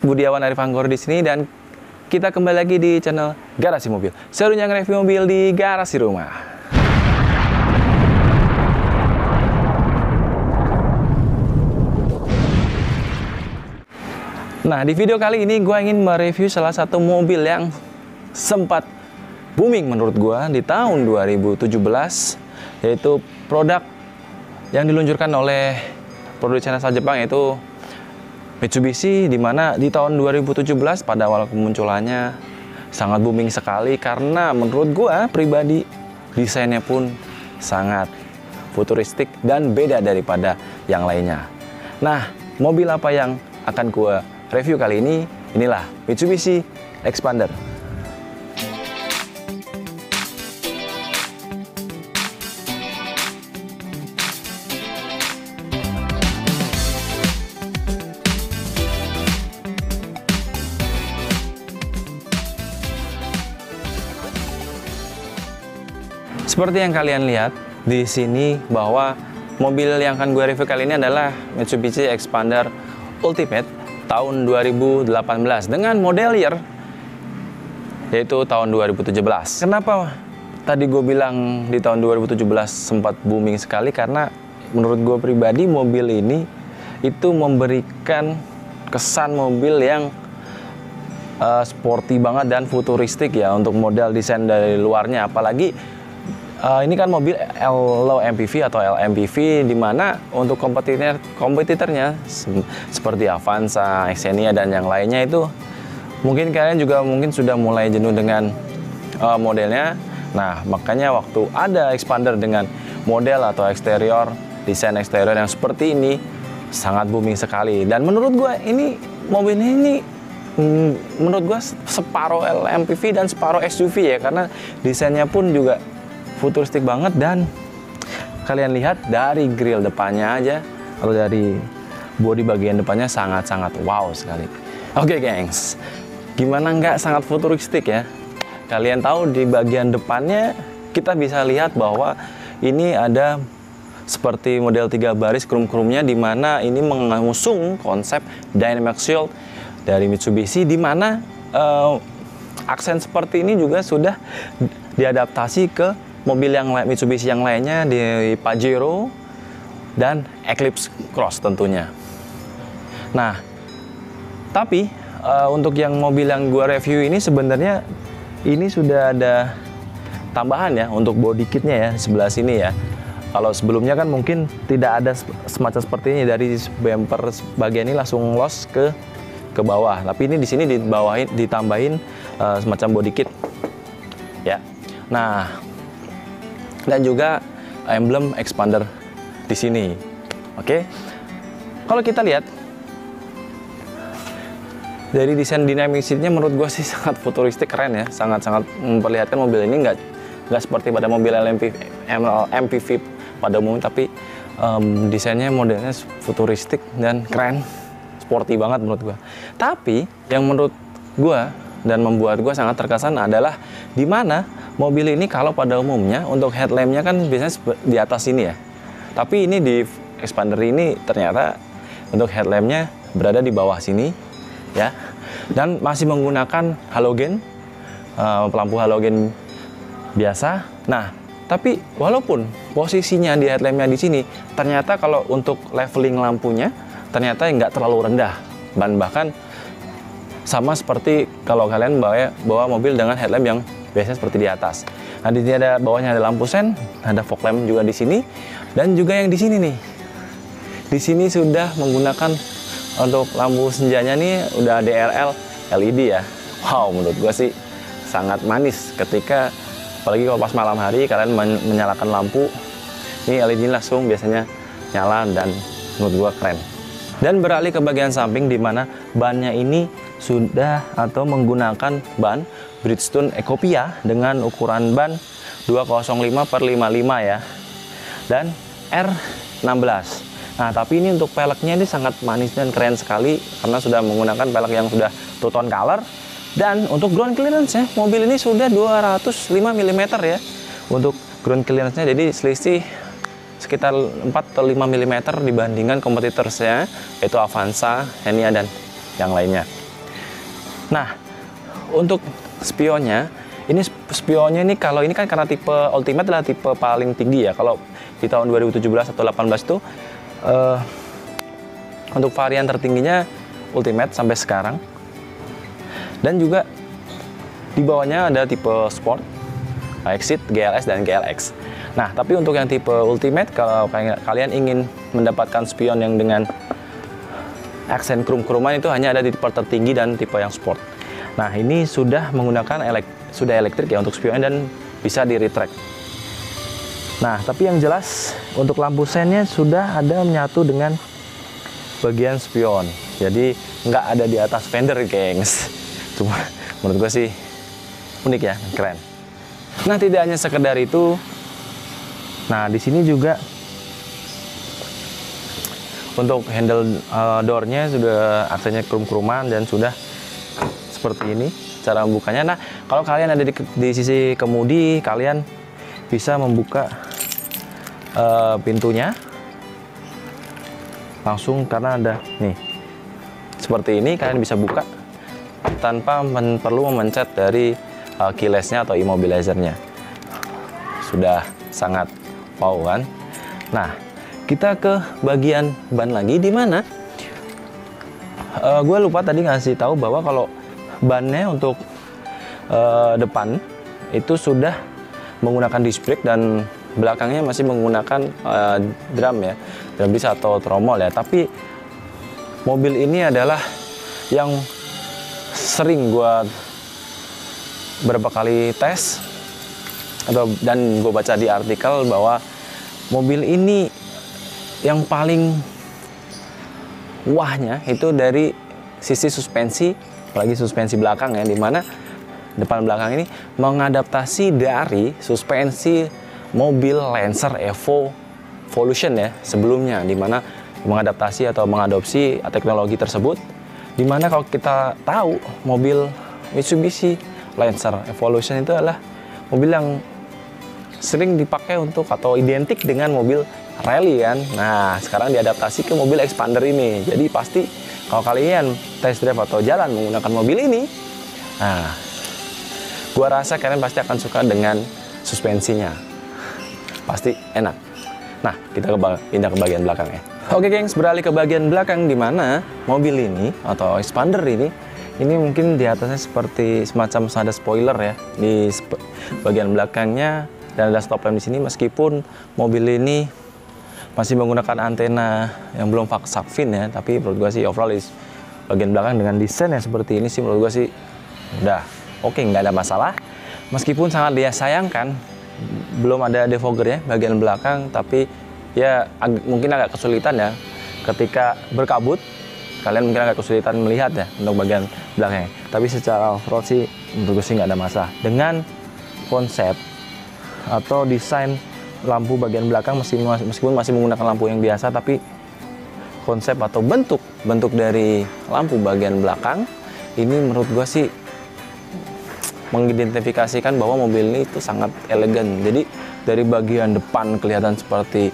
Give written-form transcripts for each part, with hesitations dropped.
Budiawan Arif Anggoro di sini dan kita kembali lagi di channel Garasi Mobil. Serunya nge-review mobil di garasi rumah. Nah, di video kali ini gue ingin mereview salah satu mobil yang sempat booming menurut gue di tahun 2017, yaitu produk yang diluncurkan oleh produsen asal Jepang, yaitu Mitsubishi, di mana di tahun 2017 pada awal kemunculannya sangat booming sekali karena menurut gua pribadi desainnya pun sangat futuristik dan beda daripada yang lainnya. Nah, mobil apa yang akan gua review kali ini? Inilah Mitsubishi Xpander. Seperti yang kalian lihat di sini bahwa mobil yang akan gue review kali ini adalah Mitsubishi Xpander Ultimate tahun 2018 dengan model year yaitu tahun 2017. Kenapa tadi gue bilang di tahun 2017 sempat booming sekali? Karena menurut gue pribadi mobil ini itu memberikan kesan mobil yang sporty banget dan futuristik ya untuk model desain dari luarnya, apalagi ini kan mobil low MPV atau LMPV, di mana untuk kompetitornya seperti Avanza, Xenia dan yang lainnya itu mungkin kalian juga sudah mulai jenuh dengan modelnya. Nah, makanya waktu ada Xpander dengan model atau desain eksterior yang seperti ini sangat booming sekali. Dan menurut gue ini mobil ini menurut gue separuh LMPV dan separuh SUV ya, karena desainnya pun juga futuristik banget. Dan kalian lihat dari grill depannya aja atau dari bodi bagian depannya sangat-sangat wow sekali. Oke gengs, gimana nggak sangat futuristik ya? Kalian tahu di bagian depannya kita bisa lihat bahwa ini ada seperti model 3 baris krum-krumnya, di mana ini mengusung konsep dynamic shield dari Mitsubishi, di mana aksen seperti ini juga sudah diadaptasi ke mobil yang Mitsubishi yang lainnya, di Pajero dan Eclipse Cross tentunya. Nah, tapi untuk yang mobil yang gua review ini sebenarnya ini sudah ada tambahan ya untuk body kitnya ya sebelah sini ya. Kalau sebelumnya kan mungkin tidak ada semacam seperti ini, dari bumper bagian ini langsung los ke bawah. Tapi ini di sini ditambahin semacam body kit ya. Nah, dan juga emblem Xpander di sini. Oke. Kalau kita lihat dari desain dynamic seatnya, menurut gue sih sangat futuristik, keren ya. Sangat-sangat memperlihatkan mobil ini nggak seperti pada mobil MPV pada umumnya, tapi desainnya modelnya futuristik dan keren, sporty banget menurut gue. Tapi yang menurut gue dan membuat gue sangat terkesan adalah di mana mobil ini kalau pada umumnya untuk headlampnya kan biasanya di atas sini ya, tapi ini di Xpander ini ternyata untuk headlampnya berada di bawah sini ya, dan masih menggunakan halogen, lampu halogen biasa. Nah, tapi walaupun posisinya di headlampnya di sini, ternyata kalau untuk leveling lampunya ternyata nggak terlalu rendah, dan bahkan sama seperti kalau kalian bawa mobil dengan headlamp yang biasanya seperti di atas. Nah, di sini ada bawahnya ada lampu sen, ada fog lamp juga di sini, dan juga yang di sini nih. Di sini sudah menggunakan untuk lampu senjanya nih udah DRL LED ya. Wow, menurut gua sih sangat manis ketika apalagi kalau pas malam hari kalian menyalakan lampu. Ini LED langsung biasanya nyala dan menurut gua keren. Dan beralih ke bagian samping, di mana bannya ini sudah atau menggunakan ban Bridgestone Ecopia dengan ukuran ban 205/55 ya, dan R16. Nah, tapi ini untuk peleknya ini sangat manis dan keren sekali karena sudah menggunakan pelek yang sudah two tone color. Dan untuk ground clearance-nya, mobil ini sudah 205 mm ya untuk ground clearance-nya, jadi selisih sekitar 4 atau 5 mm dibandingkan kompetitornya yaitu Avanza, Xenia dan yang lainnya. Nah, untuk spionnya, ini kalau ini kan karena tipe Ultimate adalah tipe paling tinggi ya. Kalau di tahun 2017 atau 18 itu untuk varian tertingginya Ultimate sampai sekarang. Dan juga di bawahnya ada tipe Sport, Exit, GLS dan GLX. Nah, tapi untuk yang tipe Ultimate, kalau kalian ingin mendapatkan spion yang dengan aksen krum-kruman, itu hanya ada di tipe tertinggi dan tipe yang Sport. Nah, ini sudah menggunakan elektrik ya untuk spionnya dan bisa di retract. Nah, tapi yang jelas untuk lampu sennya sudah ada menyatu dengan bagian spion. Jadi nggak ada di atas fender, gengs. Cuma menurut gue sih unik ya, keren. Nah, tidak hanya sekedar itu. Nah, di sini juga untuk handle door-nya sudah aksennya krum-kruman dan sudah seperti ini cara membukanya. Nah, kalau kalian ada di sisi kemudi, kalian bisa membuka pintunya langsung karena ada nih seperti ini. Kalian bisa buka tanpa perlu memencet dari keyless-nya atau immobilizer-nya. Sudah sangat wow kan? Nah, kita ke bagian ban lagi, di mana gue lupa tadi ngasih tahu bahwa kalau bannya untuk depan itu sudah menggunakan disc brake dan belakangnya masih menggunakan drum ya, drum disc atau tromol ya. Tapi mobil ini adalah yang sering gue beberapa kali tes dan gue baca di artikel bahwa mobil ini yang paling wahnya itu dari sisi suspensi, apalagi suspensi belakang ya, dimana depan belakang ini mengadaptasi dari suspensi mobil Lancer Evo Volution ya sebelumnya, dimana mengadaptasi atau mengadopsi teknologi tersebut. Dimana kalau kita tahu mobil Mitsubishi Lancer Evolution itu adalah mobil yang sering dipakai untuk atau identik dengan mobil rally kan. Nah, sekarang diadaptasi ke mobil Expander ini. Jadi pasti kalau kalian test drive atau jalan menggunakan mobil ini, nah, gua rasa kalian pasti akan suka dengan suspensinya. Pasti enak. Nah, kita pindah ke bagian belakang ya. Oke gengs, beralih ke bagian belakang, di mana mobil ini atau Expander ini mungkin di atasnya seperti semacam ada spoiler ya di bagian belakangnya, dan ada stop lamp di sini. Meskipun mobil ini masih menggunakan antena yang belum Shark-Fin ya, tapi menurut gua sih overall bagian belakang dengan desain yang seperti ini sih menurut gua sih udah oke, nggak ada masalah. Meskipun sangat dia sayangkan belum ada defogger ya bagian belakang, tapi ya mungkin agak kesulitan ya ketika berkabut. Kalian mungkin agak kesulitan melihat ya untuk bagian belakangnya. Tapi secara overall sih menurut gue sih nggak ada masalah dengan konsep atau desain lampu bagian belakang. Meskipun masih menggunakan lampu yang biasa, tapi konsep atau bentuk dari lampu bagian belakang ini menurut gue sih mengidentifikasikan bahwa mobil ini itu sangat elegan. Jadi dari bagian depan kelihatan seperti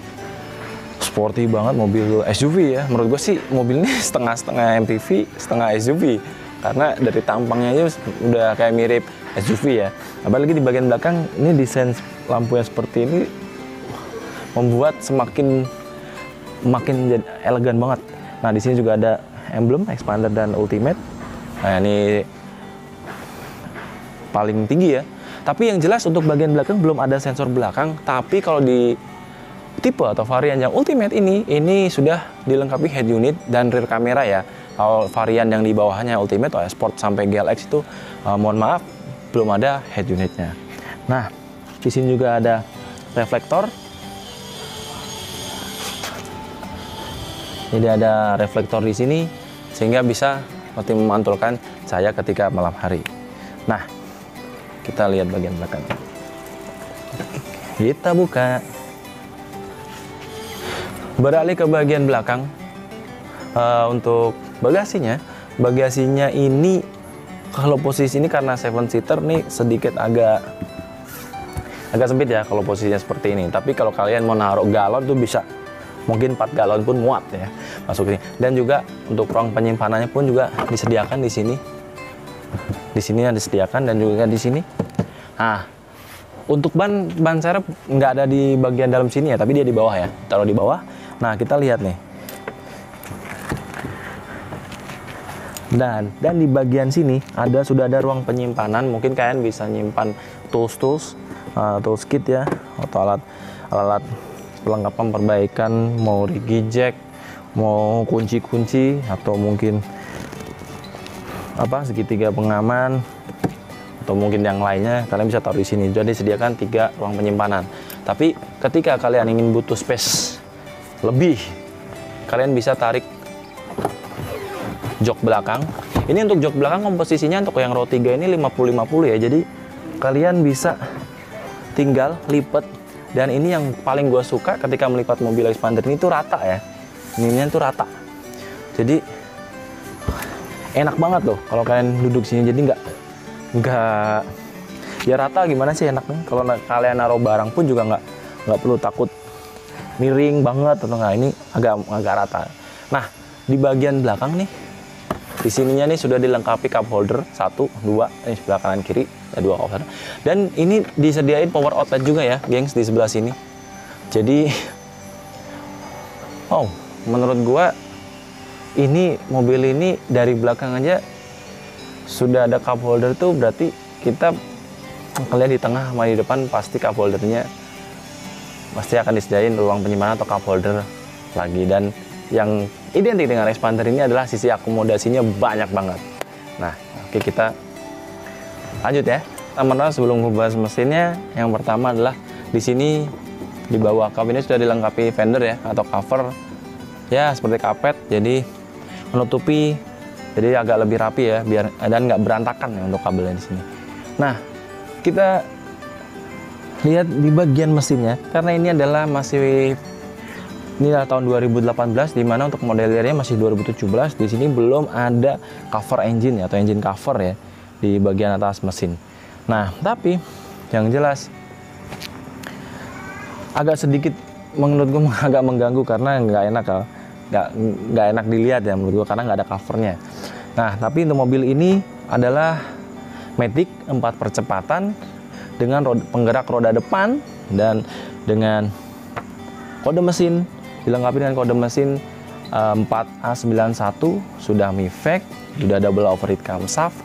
sporty banget, mobil SUV ya. Menurut gue sih mobil ini setengah MPV, setengah SUV. Karena dari tampangnya aja udah kayak mirip SUV ya. Apalagi di bagian belakang ini desain lampu yang seperti ini membuat makin elegan banget. Nah, di sini juga ada emblem Expander dan Ultimate. Nah, ini paling tinggi ya. Tapi yang jelas untuk bagian belakang belum ada sensor belakang. Tapi kalau di tipe atau varian yang Ultimate ini sudah dilengkapi head unit dan rear kamera ya. Kalau varian yang di bawahnya Ultimate atau Sport sampai GLX itu mohon maaf belum ada head unitnya. Nah, di sini juga ada reflektor. Jadi ada reflektor di sini sehingga bisa seperti memantulkan cahaya ketika malam hari. Nah, kita lihat bagian belakang. Kita buka. Beralih ke bagian belakang, untuk bagasinya ini kalau posisi ini karena 7-seater nih sedikit agak sempit ya kalau posisinya seperti ini. Tapi kalau kalian mau naruh galon tuh bisa, mungkin 4 galon pun muat ya masuk ini. Dan juga untuk ruang penyimpanannya pun juga disediakan di sini. Di sini ada disediakan dan juga di sini. Nah, untuk ban serep nggak ada di bagian dalam sini ya, tapi dia di bawah ya. Taruh di bawah. Nah, kita lihat nih. Dan di bagian sini sudah ada ruang penyimpanan. Mungkin kalian bisa nyimpan tools kit ya, atau alat perlengkapan perbaikan, mau rigi jack, mau kunci-kunci, atau mungkin segitiga pengaman, atau mungkin yang lainnya kalian bisa taruh di sini. Jadi disediakan 3 ruang penyimpanan. Tapi ketika kalian ingin butuh space lebih, kalian bisa tarik jok belakang. Ini untuk jok belakang komposisinya untuk yang row 3 ini 50-50 ya. Jadi kalian bisa tinggal lipat. Dan ini yang paling gue suka ketika melipat mobil Expander ini tuh rata ya. Ininya tuh rata. Jadi enak banget loh kalau kalian duduk sini. Jadi nggak ya rata, gimana sih enaknya. Kalau kalian naruh barang pun juga nggak perlu takut miring banget atau nggak. Ini agak rata. Nah, di bagian belakang nih, di sininya nih sudah dilengkapi cup holder 1, 2, ini sebelah kanan kiri ada 2 cup holder. Dan ini disediain power outlet juga ya, gengs, di sebelah sini. Jadi menurut gua ini mobil ini dari belakang aja sudah ada cup holder tuh, berarti kita kalian di tengah sama di depan pasti cup holdernya pasti akan disediain ruang penyimpanan atau cup holder lagi. Dan yang identik dengan Expander ini adalah sisi akomodasinya banyak banget. Nah, oke, kita lanjut ya. Teman-teman, sebelum membahas mesinnya, yang pertama adalah di sini di bawah kap ini sudah dilengkapi fender ya, atau cover ya seperti kapet, jadi menutupi, jadi agak lebih rapi ya, biar dan nggak berantakan ya untuk kabelnya di sini. Nah, kita lihat di bagian mesinnya, karena ini adalah tahun 2018, dimana untuk model yearnya masih 2017. Di sini belum ada cover engine ya, atau engine cover ya di bagian atas mesin. Nah, tapi yang jelas agak sedikit menurut gue agak mengganggu karena nggak enak dilihat ya menurut gue, karena nggak ada covernya. Nah, tapi untuk mobil ini adalah Matic 4 percepatan dengan penggerak roda depan dan dengan kode mesin, dilengkapi dengan kode mesin 4A91, sudah MIVEC, sudah double overheat camshaft,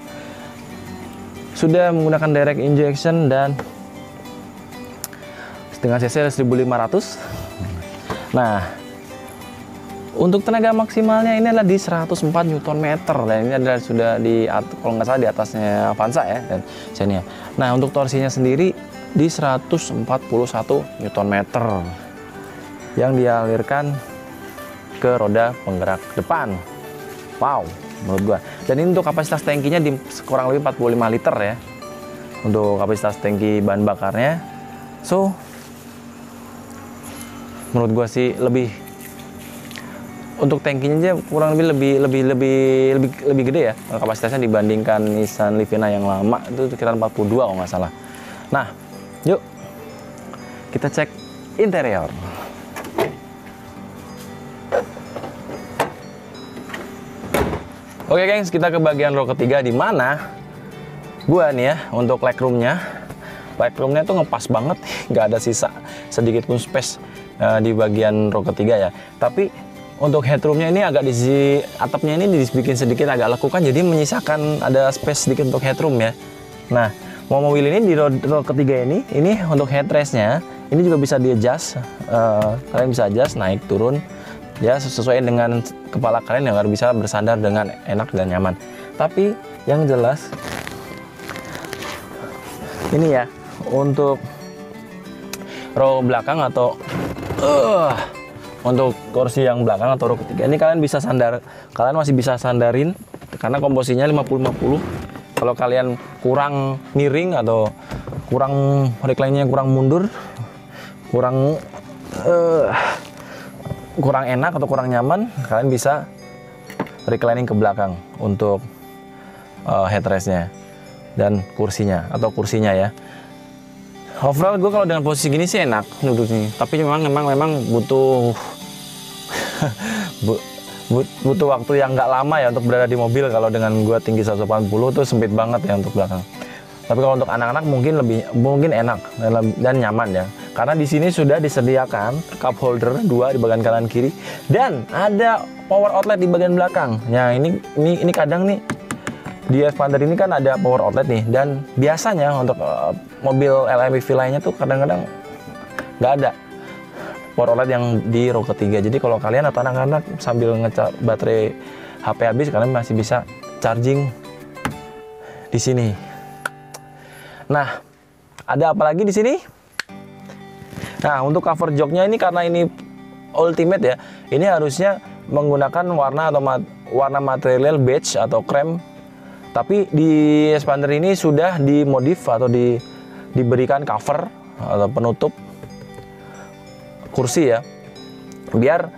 sudah menggunakan direct injection dan dengan cc 1500. Nah, untuk tenaga maksimalnya ini adalah di 104 Nm, dan ini adalah sudah kalau nggak salah di atasnya Avanza ya, dan Xenia. Nah, untuk torsinya sendiri di 141 Nm yang dialirkan ke roda penggerak depan. Wow, menurut gua. Dan ini untuk kapasitas tangkinya di kurang lebih 45 liter ya. Untuk kapasitas tangki bahan bakarnya. So, menurut gua sih untuk tangkinya aja kurang lebih gede ya kapasitasnya dibandingkan Nissan Livina yang lama, itu sekitar 42 kalau nggak salah. Nah, yuk kita cek interior. Oke gengs, kita ke bagian row ketiga, di mana gua nih ya untuk legroomnya tuh ngepas banget, nggak ada sisa sedikit pun space di bagian row ketiga ya. Tapi untuk headroomnya ini agak di atapnya ini dibikin sedikit agak lekukan, jadi menyisakan ada space sedikit untuk headroom ya. Nah, mobil ini di row ketiga ini untuk headrestnya ini juga bisa di adjust, kalian bisa adjust naik turun ya sesuai dengan kepala kalian yang harus bisa bersandar dengan enak dan nyaman. Tapi yang jelas ini ya untuk row belakang atau untuk kursi yang belakang atau row ketiga ini kalian masih bisa sandarin karena komposisinya 50-50. Kalau kalian kurang miring atau kurang recline-nya kurang mundur, kurang enak atau kurang nyaman, kalian bisa reclining ke belakang untuk headrestnya dan kursinya ya. Overall gue kalau dengan posisi gini sih enak duduknya, tapi memang butuh butuh waktu yang nggak lama ya untuk berada di mobil. Kalau dengan gua tinggi 180 tuh sempit banget ya untuk belakang. Tapi kalau untuk anak-anak mungkin enak dan nyaman ya. Karena di sini sudah disediakan cup holder 2 di bagian kanan kiri dan ada power outlet di bagian belakang. Nah, ini kadang nih di Xpander ini kan ada power outlet nih, dan biasanya untuk mobil LMPV lainnya tuh kadang-kadang nggak ada power outlet yang di row ketiga. Jadi kalau kalian atau anak-anak sambil ngecas baterai HP habis, kalian masih bisa charging di sini. Nah, ada apa lagi di sini? Nah, untuk cover joknya ini karena ini Ultimate ya, ini harusnya menggunakan warna atau warna material beige atau krem. Tapi di Xpander ini sudah dimodif atau diberikan cover atau penutup kursi ya. Biar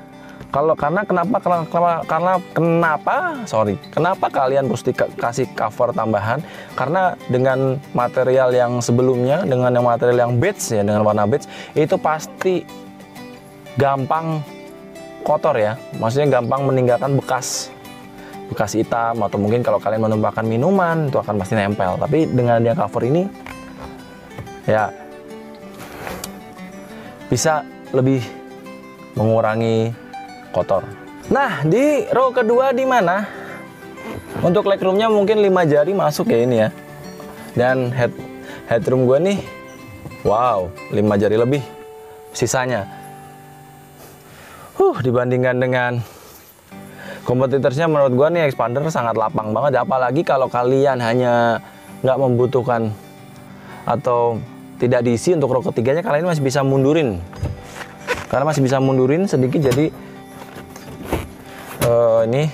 kenapa kalian harus dikasih cover tambahan? Karena dengan material yang sebelumnya, dengan yang material yang beige ya, dengan warna beige, itu pasti gampang kotor ya. Maksudnya gampang meninggalkan bekas hitam, atau mungkin kalau kalian menumpahkan minuman itu akan pasti nempel. Tapi dengan dia cover ini ya bisa lebih mengurangi kotor. Nah, di row kedua di mana? Untuk legroomnya mungkin 5 jari masuk ya ini ya. Dan headroom gue nih, wow, 5 jari lebih sisanya. Dibandingkan dengan kompetitornya, menurut gue nih Xpander sangat lapang banget. Apalagi kalau kalian hanya nggak membutuhkan atau tidak diisi untuk row ketiganya, kalian masih bisa mundurin. Karena masih bisa mundurin sedikit, jadi ini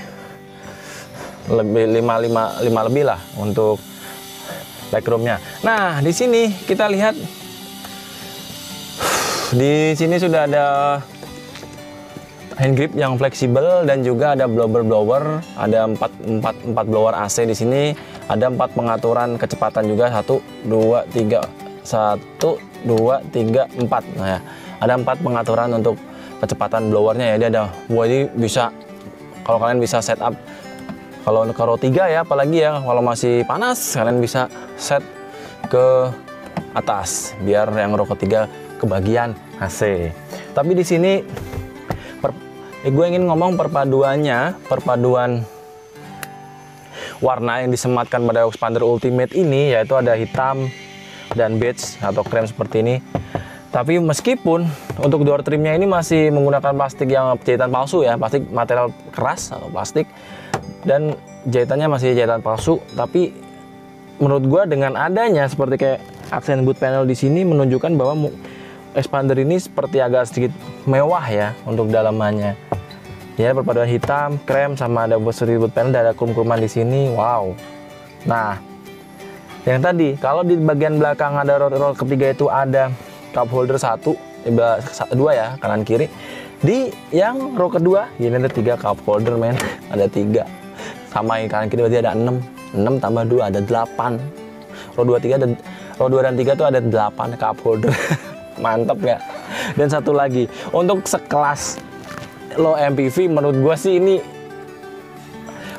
lebih 5 lebih lah untuk legroomnya. Nah, di sini kita lihat, di sini sudah ada hand grip yang fleksibel dan juga ada blower, ada 4 blower AC di sini, ada 4 pengaturan kecepatan juga, 1 2 3 4. Nah ya, ada 4 pengaturan untuk kecepatan blowernya ya. Dia ada, jadi bisa, kalau kalian bisa setup, kalau ke row 3 ya, apalagi ya kalau masih panas, kalian bisa set ke atas biar yang row ketiga kebagian AC. Tapi di sini gue ingin ngomong perpaduan warna yang disematkan pada Xpander Ultimate ini, yaitu ada hitam dan beige atau krem seperti ini. Tapi meskipun untuk door trimnya ini masih menggunakan plastik yang jahitan palsu ya, plastik material keras atau plastik, dan jahitannya masih jahitan palsu. Tapi menurut gua dengan adanya seperti kayak aksen boot panel di sini menunjukkan bahwa Xpander ini seperti agak sedikit mewah ya untuk dalamannya. Ya, perpaduan hitam, krem, sama ada boot panel, ada krum-kruman di sini. Wow. Nah, yang tadi kalau di bagian belakang ada row ketiga itu ada cup holder 2 ya, kanan kiri. Di yang row kedua ini ada 3 cup holder, men. Ada 3. Sama yang kanan kiri berarti ada 6 tambah 2 ada 8. Row 2 dan 3 tuh ada 8 cup holder. Mantap nggak? Dan satu lagi, untuk sekelas low MPV menurut gue sih ini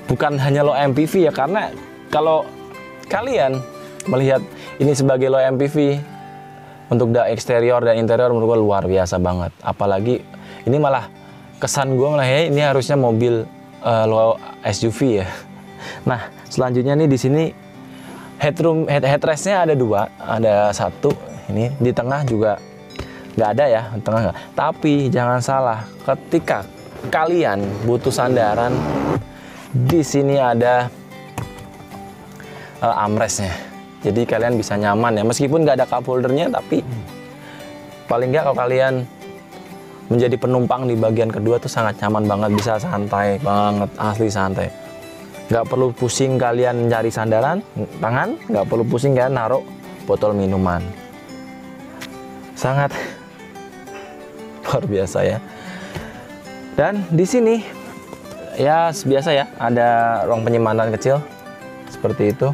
bukan hanya low MPV ya, karena kalau kalian melihat ini sebagai low MPV, untuk eksterior dan interior menurut gue luar biasa banget. Apalagi ini malah kesan gue malah ya ini harusnya mobil low SUV ya. Nah, selanjutnya nih di sini headrestnya ada 2, ada 1 ini di tengah juga nggak ada ya, di tengah nggak. Tapi jangan salah, ketika kalian butuh sandaran, di sini ada armrestnya. Jadi kalian bisa nyaman ya, meskipun nggak ada cup holdernya, tapi paling nggak kalau kalian menjadi penumpang di bagian kedua tuh sangat nyaman banget, bisa santai banget, asli santai. Nggak perlu pusing kalian mencari sandaran tangan, nggak perlu pusing kalian naruh botol minuman. Sangat luar biasa ya. Dan di sini ya biasa ya, ada ruang penyimpanan kecil seperti itu.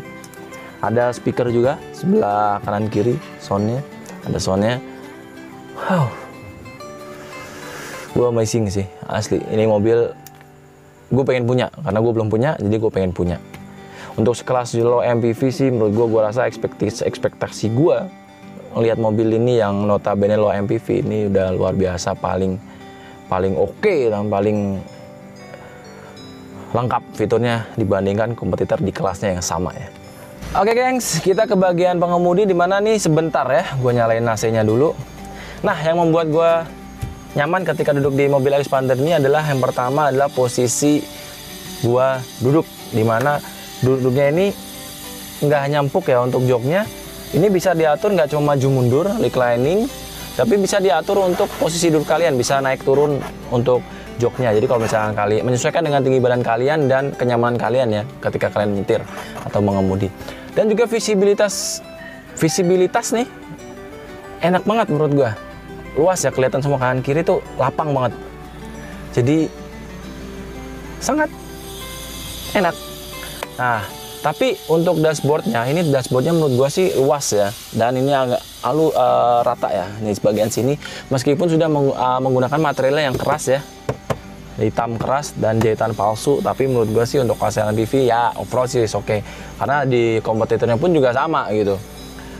Ada speaker juga sebelah kanan kiri, soundnya ada soundnya. Wow, gua amazing sih asli. Ini mobil gue pengen punya, karena gue belum punya, jadi gue pengen punya. Untuk sekelas low MPV sih, menurut gue rasa ekspektasi gue lihat mobil ini yang notabene low MPV ini udah luar biasa, paling oke dan paling lengkap fiturnya dibandingkan kompetitor di kelasnya yang sama ya. Oke gengs, kita ke bagian pengemudi, dimana nih sebentar ya, gue nyalain AC-nya dulu. Nah, yang membuat gue nyaman ketika duduk di mobil Xpander ini adalah yang pertama adalah posisi gue duduk, dimana duduknya ini nggak hanya empuk ya untuk joknya. Ini bisa diatur nggak cuma maju mundur, reclining, tapi bisa diatur untuk posisi duduk kalian, bisa naik turun untuk joknya. Jadi kalau misalkan kalian menyesuaikan dengan tinggi badan kalian dan kenyamanan kalian ya ketika kalian nyetir atau mengemudi. Dan juga visibilitas nih enak banget menurut gua. Luas ya, kelihatan semua kanan kiri tuh lapang banget. Jadi sangat enak. Nah, tapi untuk dashboardnya, ini dashboardnya menurut gua sih luas ya, dan ini agak rata ya. Ini sebagian sini, meskipun sudah menggunakan materialnya yang keras ya, hitam keras dan jahitan palsu, tapi menurut gue sih untuk kelas MPV ya overall sih oke. Karena di kompetitornya pun juga sama gitu,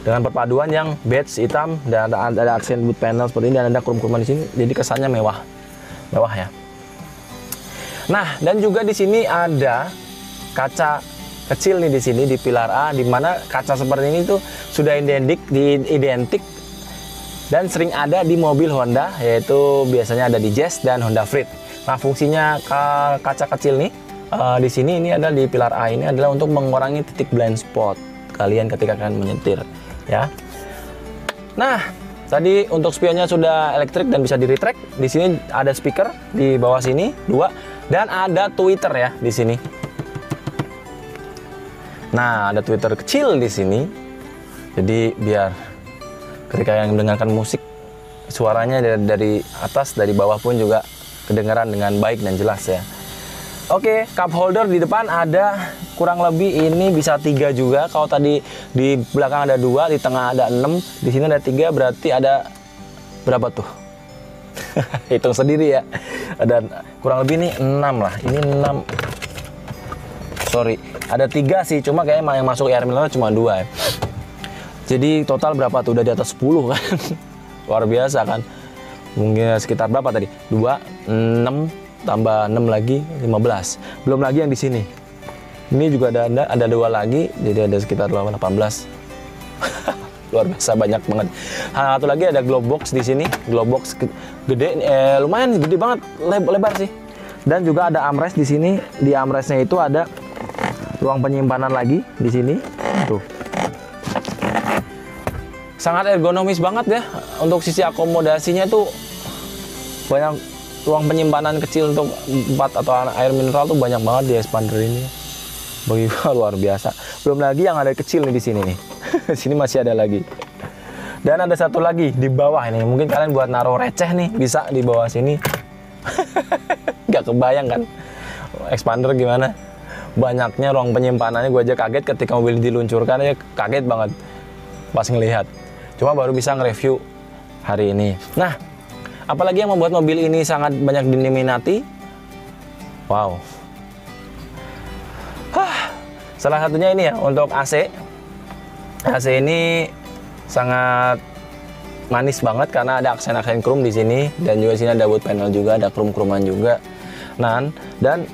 dengan perpaduan yang badge hitam dan ada aksen boot panel seperti ini dan ada krum-kruman di sini, jadi kesannya mewah ya. Nah, dan juga di sini ada kaca kecil nih di sini di pilar A, di mana kaca seperti ini tuh sudah identik dan sering ada di mobil Honda, yaitu biasanya ada di Jazz dan Honda Freed. Nah, fungsinya kaca kecil nih di sini, ini ada di pilar A ini adalah untuk mengurangi titik blind spot kalian ketika kalian menyetir ya. Nah, tadi untuk spionnya sudah elektrik dan bisa di retract. Di sini ada speaker di bawah sini 2 dan ada tweeter ya di sini. Nah, ada tweeter kecil di sini. Jadi biar ketika kalian mendengarkan musik, suaranya dari atas, dari bawah pun juga kedengaran dengan baik dan jelas ya. Oke, cup holder di depan ada kurang lebih ini bisa 3 juga. Kalau tadi di belakang ada 2, di tengah ada 6, di sini ada 3, berarti ada berapa tuh? Hitung sendiri ya. Ada kurang lebih nih 6 lah. Ini 6. Sorry, ada 3 sih, cuma kayaknya yang masuk air mineral cuma 2 ya. Jadi total berapa tuh? Udah di atas 10 kan. Luar biasa kan. Mungkin sekitar berapa tadi? 2, 6, tambah 6 lagi, 15. Belum lagi yang di sini. Ini juga ada 2 lagi, jadi ada sekitar 18. Luar biasa banyak banget. Satu lagi ada glove box di sini. Glove box gede, lumayan gede banget, lebar sih. Dan juga ada armrest di sini. Di armrestnya itu ada ruang penyimpanan lagi di sini. Tuh. Sangat ergonomis banget ya. Untuk sisi akomodasinya tuh banyak ruang penyimpanan kecil untuk 4 atau air mineral tuh banyak banget di Xpander ini. Bagi gua luar biasa. Belum lagi yang ada kecil nih di sini nih. Di sini masih ada lagi. Dan ada satu lagi di bawah ini. Mungkin kalian buat naruh receh nih, bisa di bawah sini. Gak kebayang kan Xpander gimana banyaknya ruang penyimpanannya. Gue aja kaget ketika mobil diluncurkan, ya kaget banget pas ngelihat. Cuma baru bisa nge-review hari ini. Nah, apalagi yang membuat mobil ini sangat banyak diminati? Wow. Salah satunya ini ya, untuk AC. AC ini sangat manis banget karena ada aksen-aksen krum di sini, dan juga di sini ada wood panel juga, ada krum-kruman juga. Nah, dan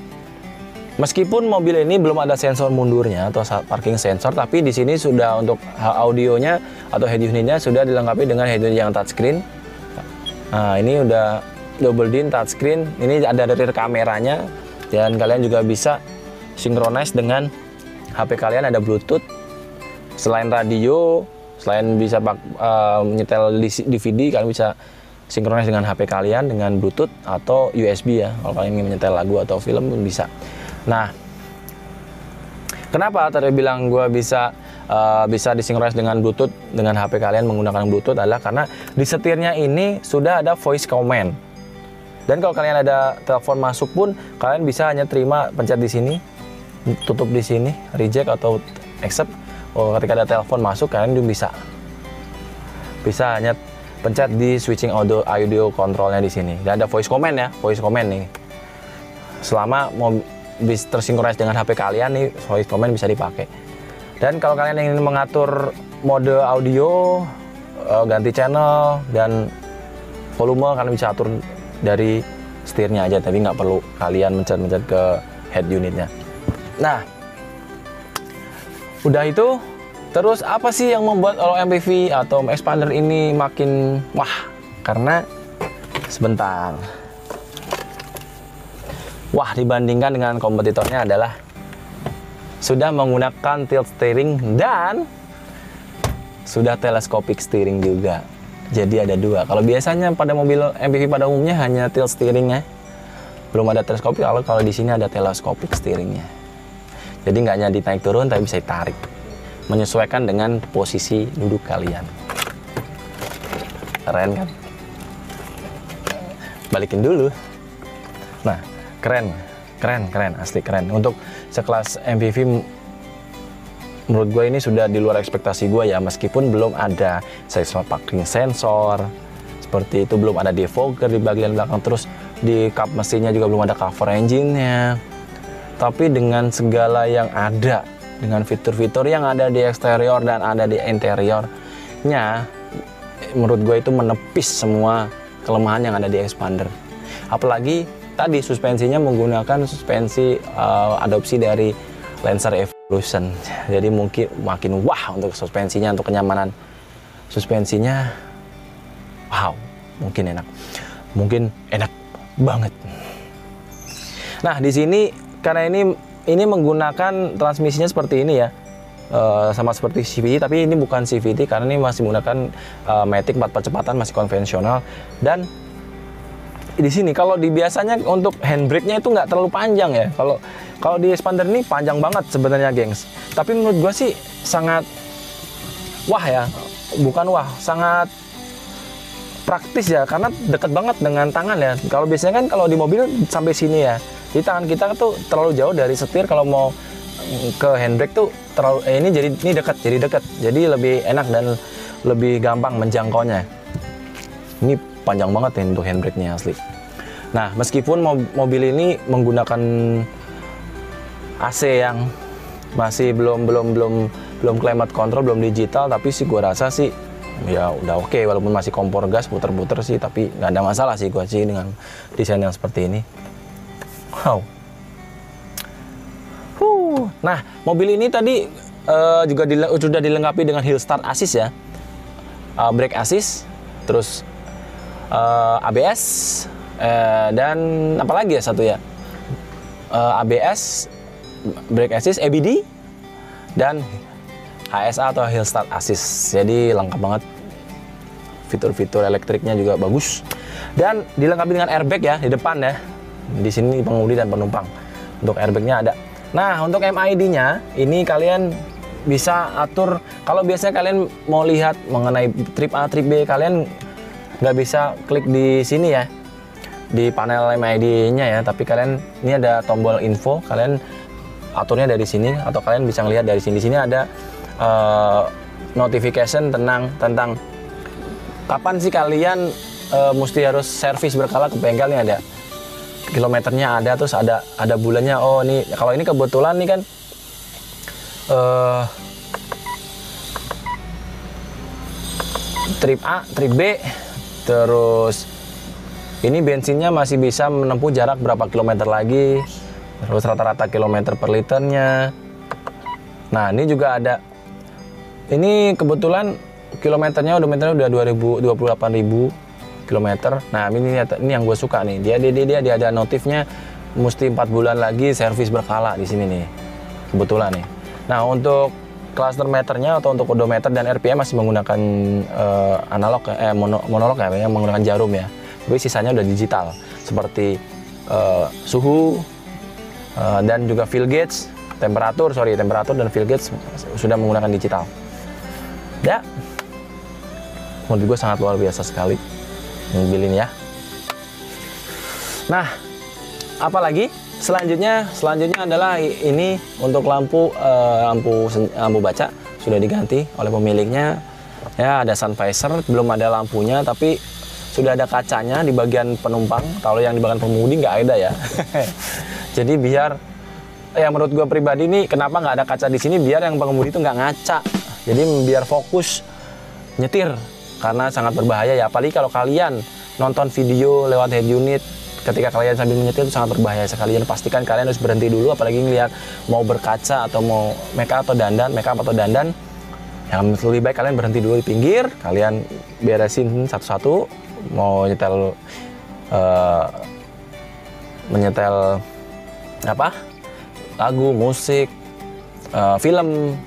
meskipun mobil ini belum ada sensor mundurnya atau parking sensor, tapi di sini sudah untuk audionya atau head unitnya sudah dilengkapi dengan head unit yang touchscreen. Nah, ini udah double din touchscreen. Ini ada rear kameranya, dan kalian juga bisa synchronize dengan HP kalian, ada Bluetooth. Selain radio, selain bisa nyetel DVD, kalian bisa synchronize dengan HP kalian dengan Bluetooth atau USB ya. Kalau kalian ingin menyetel lagu atau film pun bisa. Nah, kenapa tadi bilang gue bisa disinkronis dengan Bluetooth dengan HP kalian menggunakan Bluetooth adalah karena di setirnya ini sudah ada voice command. Dan kalau kalian ada telepon masuk pun, kalian bisa hanya terima, pencet di sini, tutup di sini, reject atau accept. Oh, ketika ada telepon masuk, kalian juga bisa hanya pencet di switching audio controlnya di sini. Dan ada voice command ya, voice command nih. Selama bisa tersinkronis dengan HP kalian nih, voice command bisa dipakai. Dan kalau kalian ingin mengatur mode audio, ganti channel dan volume, kalian bisa atur dari setirnya aja, tapi nggak perlu kalian mencet-mencet ke head unitnya. Nah, udah itu, terus apa sih yang membuat Allo MPV atau expander ini makin wah? Karena sebentar, wah dibandingkan dengan kompetitornya adalah sudah menggunakan tilt steering dan sudah telescopic steering juga. Jadi ada dua. Kalau biasanya pada mobil MPV pada umumnya hanya tilt steeringnya, belum ada teleskopik. Kalau di sini ada telescopic steeringnya. Jadi nggak hanya ditaik turun, tapi bisa ditarik, menyesuaikan dengan posisi duduk kalian. Keren kan? Balikin dulu. Nah, keren, asli keren. Untuk sekelas MPV, menurut gue ini sudah di luar ekspektasi gue ya, meskipun belum ada parking sensor seperti itu, belum ada defogger di bagian belakang, terus di kap mesinnya juga belum ada cover engine-nya. Tapi dengan segala yang ada, dengan fitur-fitur yang ada di eksterior dan ada di interiornya, menurut gue itu menepis semua kelemahan yang ada di expander. Apalagi tadi suspensinya menggunakan suspensi adopsi dari Lancer Evolution. Jadi mungkin makin wah untuk suspensinya, untuk kenyamanan suspensinya. Wow, mungkin enak banget. Nah, di sini karena ini menggunakan transmisinya seperti ini ya. Sama seperti CVT, tapi ini bukan CVT karena ini masih menggunakan Matic 4 percepatan, masih konvensional. Dan di sini kalau biasanya untuk handbrake-nya itu nggak terlalu panjang ya. Kalau di expander ini panjang banget sebenarnya, gengs. Tapi menurut gue sih sangat wah ya, bukan wah, sangat praktis ya, karena deket banget dengan tangan ya. Kalau biasanya kan kalau di mobil sampai sini ya, jadi tangan kita tuh terlalu jauh dari setir. Kalau mau ke handbrake tuh terlalu ini dekat, jadi lebih enak dan lebih gampang menjangkaunya. Ini panjang banget ya untuk handbrake-nya asli. Nah, meskipun mobil ini menggunakan AC yang masih belum climate control, belum digital, tapi sih gua rasa sih ya udah oke, walaupun masih kompor gas puter-puter sih, tapi nggak ada masalah sih gua sih dengan desain yang seperti ini. Wow. Nah, mobil ini tadi juga sudah dilengkapi dengan hill start assist ya, brake assist, terus ABS, dan apalagi ya satu ya, ABS, brake assist, ABD, dan HSA atau hill start assist. Jadi lengkap banget, fitur-fitur elektriknya juga bagus, dan dilengkapi dengan airbag ya di depan ya. Di sini pengemudi dan penumpang, untuk airbagnya ada. Nah, untuk MID-nya ini kalian bisa atur. Kalau biasanya kalian mau lihat mengenai trip A, trip B, kalian nggak bisa klik di sini ya, di panel MID-nya ya. Tapi kalian ini ada tombol info, kalian aturnya dari sini, atau kalian bisa ngelihat dari sini. Di sini ada notification tentang kapan sih kalian mesti harus servis berkala ke bengkel. Ini ada kilometernya, ada, terus ada bulannya. Oh, nih kalau ini kebetulan nih kan trip A, trip B, terus ini bensinnya masih bisa menempuh jarak berapa kilometer lagi, terus rata-rata kilometer per liternya. Nah, ini juga ada, ini kebetulan kilometernya odometernya udah 28.000 kilometer. Nah, ini yang gue suka nih. Dia ada notifnya mesti 4 bulan lagi servis berkala di sini nih. Kebetulan nih. Nah, untuk cluster meternya atau untuk odometer dan RPM masih menggunakan analog monolog ya, yang menggunakan jarum ya. Tapi sisanya udah digital seperti suhu dan juga fuel gauge, temperatur dan fuel gauge sudah menggunakan digital. Ya. Menurut gue sangat luar biasa sekali mobil ini ya. Nah, apalagi selanjutnya adalah ini untuk lampu baca sudah diganti oleh pemiliknya ya. Ada sun visor, belum ada lampunya, tapi sudah ada kacanya di bagian penumpang. Kalau yang di bagian pengemudi nggak ada ya. Jadi biar ya menurut gue pribadi nih, kenapa nggak ada kaca di sini, biar yang pengemudi itu nggak ngaca. Jadi biar fokus nyetir, karena sangat berbahaya ya. Apalagi kalau kalian nonton video lewat head unit, ketika kalian sambil menyetir itu sangat berbahaya sekali. Dan pastikan kalian harus berhenti dulu, apalagi ngelihat mau berkaca atau mau make up atau dandan. Yang lebih baik kalian berhenti dulu di pinggir, kalian beresin satu-satu, mau menyetel apa, lagu, musik, film,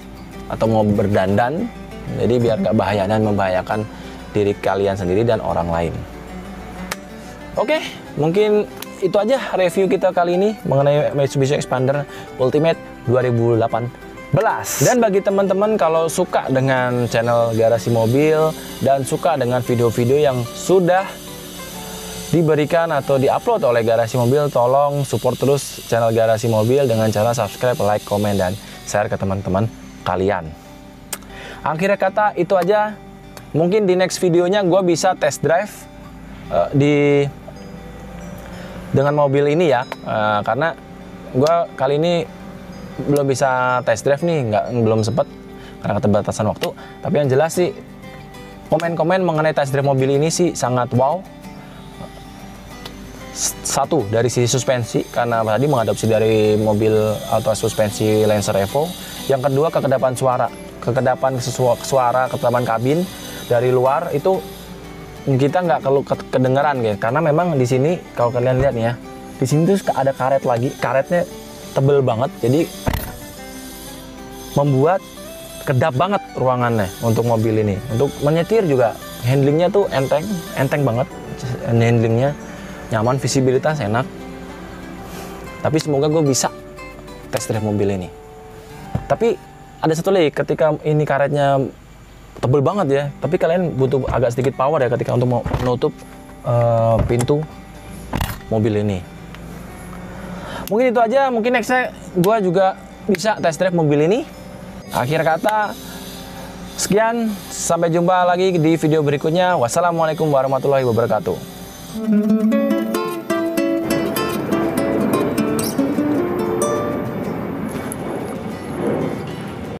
atau mau berdandan. Jadi biar gak bahaya dan membahayakan diri kalian sendiri dan orang lain. Oke, mungkin itu aja review kita kali ini mengenai Mitsubishi Xpander Ultimate 2018. Dan bagi teman-teman kalau suka dengan channel Garasi Mobil dan suka dengan video-video yang sudah diberikan atau diupload oleh Garasi Mobil, tolong support terus channel Garasi Mobil dengan cara subscribe, like, komen, dan share ke teman-teman kalian. Akhirnya kata itu aja. Mungkin di next videonya gue bisa test drive dengan mobil ini ya, karena gue kali ini belum bisa test drive nih, belum sempet karena keterbatasan waktu. Tapi yang jelas sih komen-komen mengenai test drive mobil ini sih sangat wow. Satu dari sisi suspensi, karena tadi mengadopsi dari mobil auto suspensi Lancer Evo. Yang kedua kekedapan suara, ketebalan kabin dari luar itu kita nggak kedengeran guys, karena memang di sini kalau kalian lihat nih ya, di sini tuh ada karet lagi, karetnya tebel banget, jadi membuat kedap banget ruangannya untuk mobil ini. Untuk menyetir juga handlingnya tuh enteng banget, handlingnya nyaman, visibilitas enak. Tapi semoga gue bisa test drive mobil ini. Tapi ada satu lagi, ketika ini karetnya tebel banget ya, tapi kalian butuh agak sedikit power ya ketika untuk menutup pintu mobil ini. Mungkin itu aja, mungkin nextnya gue juga bisa test drive mobil ini. Akhir kata, sekian, sampai jumpa lagi di video berikutnya. Wassalamualaikum warahmatullahi wabarakatuh.